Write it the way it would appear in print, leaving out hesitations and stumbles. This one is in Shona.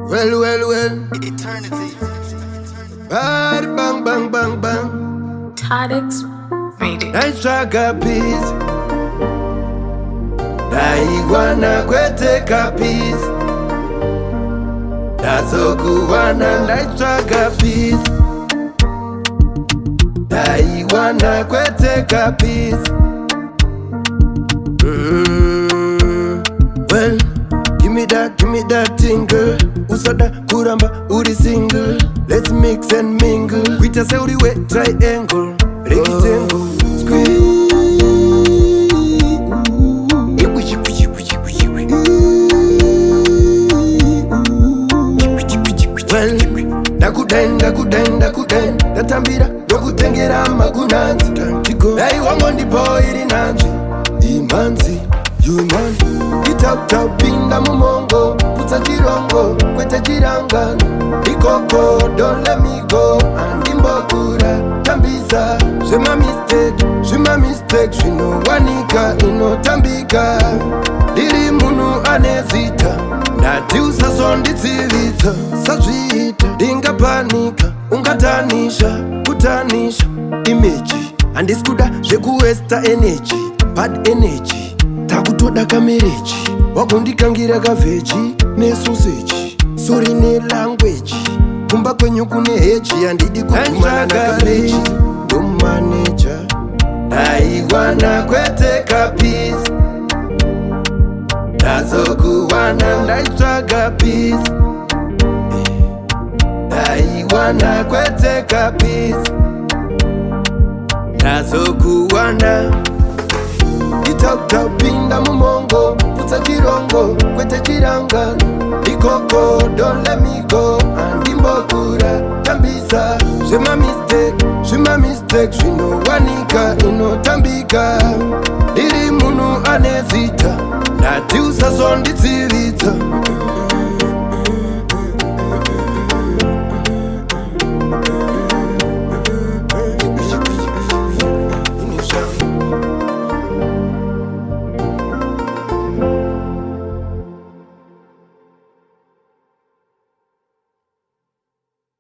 Well. Eternity. Bad bang. Tadix Radio. Nice tracker peace. Daigwana kweteka peace. Dasokuwana nice tracker peace. Daigwana kweteka peace. Well, give me that thing, girl. Usada kuramba uri single. Let's mix and mingle. Kwita se uri we triangle. Rectangle. Square. Well, nakudai natambira ndokutengera makunanzi dai wango ndipo iri nanzi imanzi yumanzi itautapinda mumongo putsa chirongo kwete chirangano ikoko don't let me go andimbokura tambisa zvema mistake zvinowanika inotambika ndiri munhu anezita ndati usazonditsivitsa sazviita ndingapanika ungatanisha kutanisha imeji handisi kuda zvekuwesta energy bad energy takutoda kamereji wakundikangira kavheji nesoseji sori nelanguage kumba kwenyu kune heji handidi kugumana nakareji ndomaneja daiwana kweteka peace ndazokuwana ndaitsvaga peace daiwana kweteka peace ndazokuwana itautapinda mumongo putsa chirongo kwete chirangano ikoko don't let me go andimbokura tambisa zvema mistake zvinowanika inotambika ndiri munhu anezita ndati usazonditsivitsa